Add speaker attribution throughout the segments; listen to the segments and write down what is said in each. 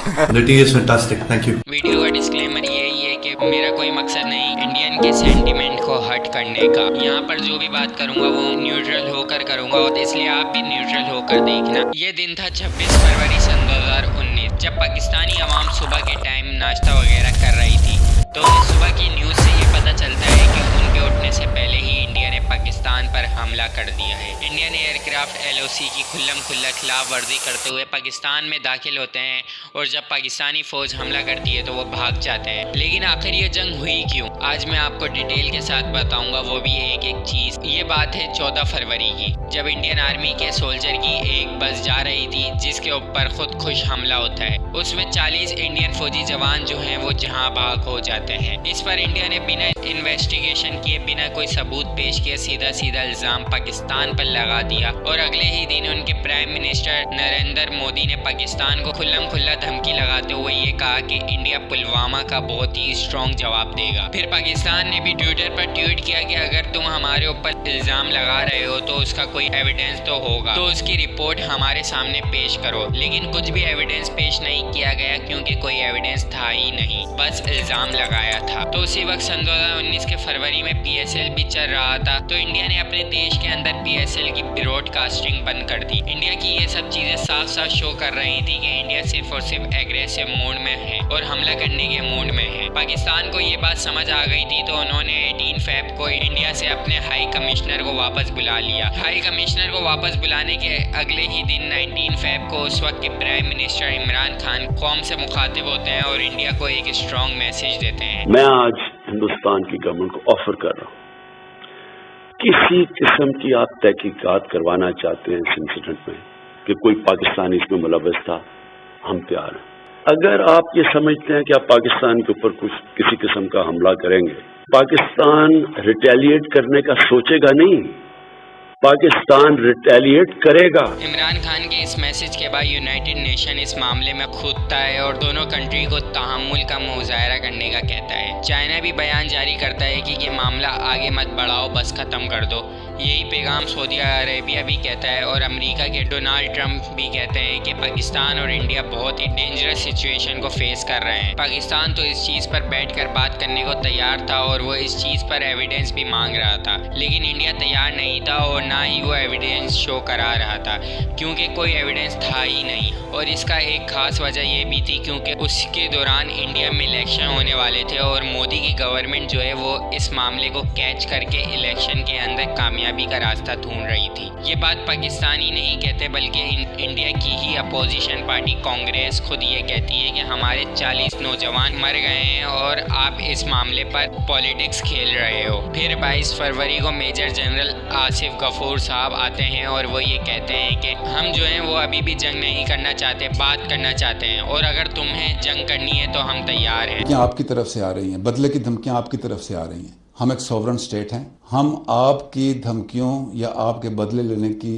Speaker 1: The tea is fantastic. Thank you.
Speaker 2: Video का disclaimer यही है कि मेरा कोई मकसद नहीं इंडियन के सेंटीमेंट को हर्ट करने का। यहाँ पर जो भी बात करूँगा वो न्यूट्रल होकर करूँगा, और इसलिए आप भी न्यूट्रल होकर देखना। ये दिन था 26 फरवरी सन 2019, जब पाकिस्तानी अवाम सुबह के टाइम नाश्ता वगैरह कर रही थी। तो सुबह की न्यूज़ से ये पता चलता है कि उनके उठने से पहले ही इंडिया ने पाकिस्तान पर हमला कर दिया है। इंडियन एयरक्राफ्ट LOC की खुल्लम खुल्ला खिलाफ वर्जी करते हुए पाकिस्तान में दाखिल होते हैं, और जब पाकिस्तानी फौज हमला करती है तो वो भाग जाते हैं। लेकिन आखिर ये जंग हुई क्यों, आज मैं आपको डिटेल के साथ बताऊंगा, वो भी एक एक चीज। ये बात है 14 फरवरी की, जब इंडियन आर्मी के सोल्जर की एक बस जा रही थी जिसके ऊपर खुद खुश हमला होता है। उसमें 40 इंडियन फौजी जवान जो हैं वो जहां भाग हो जाते हैं। इस पर इंडिया ने बिना इन्वेस्टिगेशन किए, बिना कोई सबूत पेश किए सीधा सीधा इल्जाम पाकिस्तान पर लगा दिया, और अगले ही दिन उनके प्राइम मिनिस्टर नरेंद्र मोदी ने पाकिस्तान को खुल्लम खुल्ला धमकी लगाते हुए ये कहा कि इंडिया पुलवामा का बहुत ही स्ट्रॉन्ग जवाब देगा। फिर पाकिस्तान ने भी ट्विटर पर ट्वीट किया कि अगर तुम हमारे ऊपर इल्जाम लगा रहे हो तो उसका कोई एविडेंस तो होगा, तो उसकी रिपोर्ट हमारे सामने पेश करो। लेकिन कुछ भी एविडेंस पेश नहीं किया गया, क्योंकि कोई एविडेंस था ही नहीं, बस इल्जाम लगाया था। तो उसी वक्त सन 2019 के फरवरी में PSL भी चल रहा था, तो इंडिया ने अपने देश के अंदर PSL की ब्रॉडकास्टिंग बंद कर दी। इंडिया की ये सब चीजें साफ साफ शो कर रही थी कि इंडिया सिर्फ और सिर्फ एग्रेसिव मोड में है और हमला करने के मूड में है। पाकिस्तान को ये बात समझ आ गई थी, तो उन्होंने 18 फेब को इंडिया से अपने हाई कमिश्नर को वापस बुला लिया। हाई कमिश्नर को वापस बुलाने के अगले ही दिन 19 फेब को उस वक्त के प्राइम मिनिस्टर इमरान खान कौम से मुखातिब होते हैं और इंडिया को एक स्ट्रॉन्ग मैसेज देते हैं।
Speaker 3: मैं आज हिंदुस्तान की गवर्नमेंट को ऑफर कर रहा हूँ, किसी किस्म की आप तहकीकात करवाना चाहते हैं इस इंसिडेंट में कि कोई पाकिस्तानी इसमें मुलव्वस था, हम तैयार हैं। अगर आप ये समझते हैं कि आप पाकिस्तान के ऊपर कुछ किसी किस्म का हमला करेंगे, पाकिस्तान रिटेलिएट करने का सोचेगा नहीं, पाकिस्तान रिटेलिएट करेगा।
Speaker 2: इमरान खान के इस मैसेज के बाद यूनाइटेड नेशन इस मामले में कूदता है और दोनों कंट्री को तहम्मुल का मुजाहरा करने का कहता है। चाइना भी बयान जारी करता है कि ये मामला आगे मत बढ़ाओ, बस खत्म कर दो। यही पैगाम सऊदी अरेबिया भी कहता है, और अमेरिका के डोनाल्ड ट्रंप भी कहते हैं कि पाकिस्तान और इंडिया बहुत ही डेंजरस सिचुएशन को फेस कर रहे हैं। पाकिस्तान तो इस चीज़ पर बैठकर बात करने को तैयार था और वो इस चीज़ पर एविडेंस भी मांग रहा था, लेकिन इंडिया तैयार नहीं था और ना ही वो एविडेंस शो करा रहा था, क्योंकि कोई एविडेंस था ही नहीं। और इसका एक खास वजह ये भी थी क्योंकि उसके दौरान इंडिया में इलेक्शन होने वाले थे और मोदी की गवर्नमेंट जो है वो इस मामले को कैच करके इलेक्शन के अंदर कामयाबी का रास्ता ढूंढ रही थी। ये बात पाकिस्तानी नहीं कहते, बल्कि इंडिया की ही अपोजिशन पार्टी कांग्रेस खुद ये कहती है कि हमारे 40 नौजवान मर गए हैं और आप इस मामले पर पॉलिटिक्स खेल रहे हो। फिर 22 फरवरी को मेजर जनरल आसिफ गफूर साहब आते हैं और वो ये कहते हैं कि हम जो हैं वो अभी भी जंग नहीं करना चाहते, बात करना चाहते हैं, और अगर तुम्हें जंग करनी है तो हम तैयार हैं।
Speaker 4: आपकी तरफ से आ रही हैं, बदले की धमकियां आपकी तरफ से आ रही हैं। हम एक सॉवरन स्टेट हैं, हम आपकी धमकियों या आपके बदले लेने की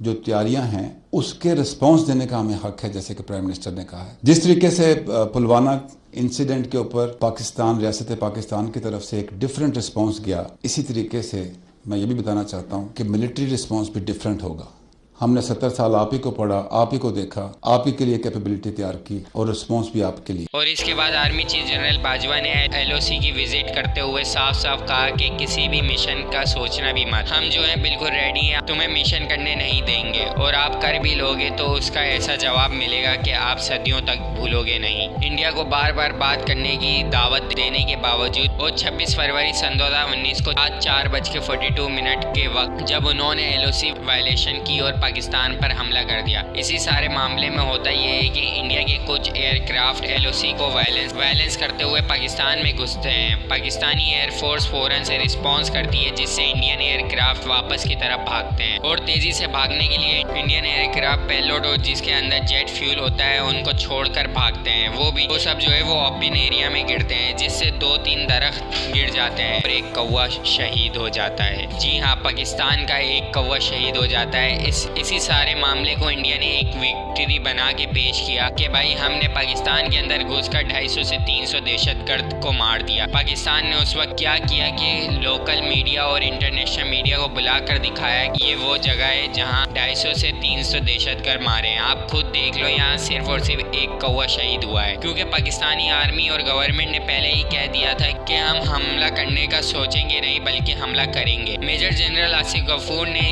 Speaker 4: जो तैयारियां हैं उसके रिस्पांस देने का हमें हक है, जैसे कि प्राइम मिनिस्टर ने कहा है। जिस तरीके से पुलवामा इंसिडेंट के ऊपर पाकिस्तान, रियासत पाकिस्तान की तरफ से एक डिफरेंट रिस्पांस गया, इसी तरीके से मैं ये भी बताना चाहता हूँ कि मिलिट्री रिस्पांस भी डिफरेंट होगा। हमने 70 साल आप ही को पढ़ा, आप ही को देखा, आप ही के लिए कैपेबिलिटी तैयार की और रिस्पांस भी आपके लिए।
Speaker 2: और इसके बाद आर्मी चीफ जनरल बाजवा ने LOC की विजिट करते हुए साफ साफ कहा कि किसी भी मिशन का सोचना भी मत, हम जो है बिल्कुल रेडी हैं, तुम्हें मिशन करने नहीं देंगे, और आप कर भी लोगे तो उसका ऐसा जवाब मिलेगा कि आप सदियों तक भूलोगे नहीं। इंडिया को बार बार बात करने की दावत देने के बावजूद और 26 फरवरी सन 2019 को आज 4:42 के वक्त जब उन्होंने LOC वायलेशन की और पाकिस्तान पर हमला कर दिया। इसी सारे मामले में होता ये है कि इंडिया के कुछ एयरक्राफ्ट LOC को वायलेंस करते हुए पाकिस्तान में घुसते हैं। पाकिस्तानी एयरफोर्स फौरन से रिस्पॉन्स करती है, जिससे इंडियन एयरक्राफ्ट वापस की तरफ भागते हैं, और तेजी से भागने के लिए इंडियन एयरक्राफ्ट पेलोड और जिसके अंदर जेट फ्यूल होता है उनको छोड़कर भागते हैं। वो सब जो है वो ओपन एरिया में गिरते हैं, जिससे 2-3 दरख्त गिर जाते हैं और एक कौवा शहीद हो जाता है। जी हाँ, पाकिस्तान का एक कौवा शहीद हो जाता है। इस इसी सारे मामले को इंडिया ने एक विक्ट्री बना के पेश किया कि भाई हमने पाकिस्तान के अंदर घुसकर 250 से 300 दहशतगर्द को मार दिया। पाकिस्तान ने उस वक्त क्या किया कि लोकल मीडिया और इंटरनेशनल मीडिया को बुलाकर दिखाया कि ये वो जगह है जहां 250 से 300 दहशतगर्द मारे हैं। आप खुद देख लो, यहाँ सिर्फ और सिर्फ एक कौवा शहीद हुआ है, क्योंकि पाकिस्तानी आर्मी और गवर्नमेंट ने पहले ही कह दिया था कि हम हमला करने का सोचेंगे नहीं बल्कि हमला करेंगे। मेजर जनरल आसिफ गफूर ने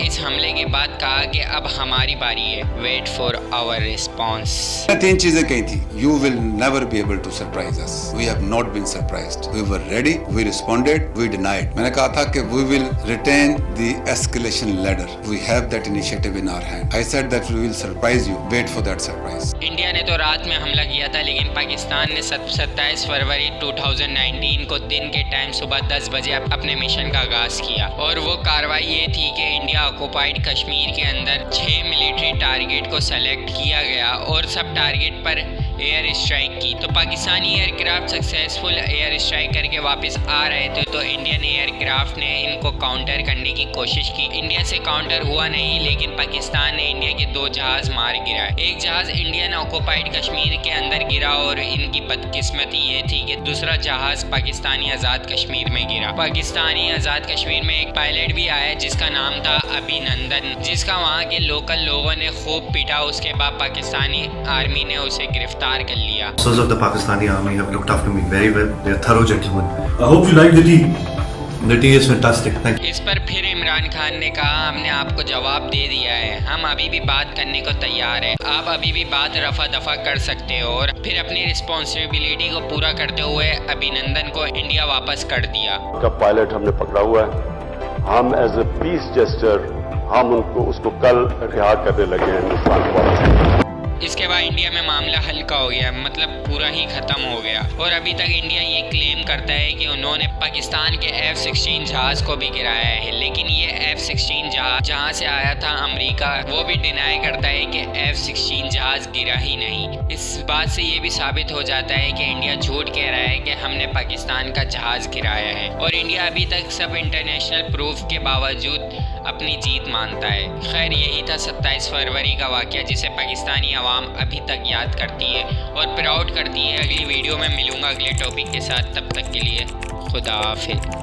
Speaker 2: इस हमले के बाद कहा कि अब हमारी बारी है, वेट फॉर आवर रिस्पॉन्स।
Speaker 4: 3 चीजें कही थी। You will never be able to surprise us. We have not been surprised. We were ready. We responded. We denied. मैंने कहा था कि we will retain the escalation ladder. We have that initiative in our hand. I said that we will surprise you. Wait for that surprise.
Speaker 2: India ने तो रात में हमला किया था, लेकिन पाकिस्तान ने 27 फरवरी 2019 को दिन के टाइम सुबह 10 बजे अपने मिशन का आगाज किया। और वो कार्रवाई ये थी कि इंडिया ऑक्युपाइड कश्मीर के अंदर 6 मिलिट्री टारगेट को सेलेक्ट किया गया और सब टारगेट पर एयर स्ट्राइक की। तो Pakistani aircraft successful air strike करके वापस आ रहे थे, तो इंडियन एयरक्राफ्ट ने इनको काउंटर करने की कोशिश की। इंडिया से काउंटर हुआ नहीं, लेकिन पाकिस्तान ने इंडिया के 2 जहाज मार गिराए। एक जहाज इंडियन ऑक्युपाइड कश्मीर के अंदर गिरा और इनकी बदकिस्मती ये थी कि दूसरा जहाज पाकिस्तानी आज़ाद कश्मीर में गिरा। पाकिस्तानी आज़ाद कश्मीर में एक पायलट भी आया जिसका नाम था अभिनंदन, जिसका वहाँ के लोकल लोगों ने खूब पीटा। उसके बाद पाकिस्तानी आर्मी ने उसे गिरफ्तार कर लिया।
Speaker 1: Officers of the Pakistani army have looked after me very well. They are thorough gentlemen. I hope you like the tea. The tea is fantastic. Thank you.
Speaker 2: इस पर फिर इमरान खान ने कहा, हमने आपको जवाब दे दिया है, हम अभी भी बात करने को तैयार हैं, आप अभी भी बात रफा दफा कर सकते हो। और फिर अपनी रिस्पॉन्सिबिलिटी को पूरा करते हुए अभिनंदन को इंडिया वापस कर दिया।
Speaker 3: का पायलट हमने पकड़ा हुआ है। हम एज ए पीस जेस्टर हम उसको कल रिहा करने लगे हैं हिंदुस्तान को वापस।
Speaker 2: इसके बाद इंडिया में मामला हल्का हो गया, मतलब पूरा ही खत्म हो गया। और अभी तक इंडिया ये क्लेम करता है कि उन्होंने पाकिस्तान के F-16 जहाज को भी गिराया है, लेकिन ये F-16 जहाज जहाँ से आया था अमेरिका, वो भी डिनाई करता है कि F-16 जहाज गिरा ही नहीं। इस बात से ये भी साबित हो जाता है कि इंडिया झूठ कह रहा है कि हमने पाकिस्तान का जहाज गिराया है, और इंडिया अभी तक सब इंटरनेशनल प्रूफ के बावजूद अपनी जीत मानता है। खैर, यही था 27 फरवरी का वाक़या जिसे पाकिस्तानी आवाम अभी तक याद करती है और प्राउड करती है। अगली वीडियो में मिलूंगा अगले टॉपिक के साथ, तब तक के लिए खुदा हाफिज़।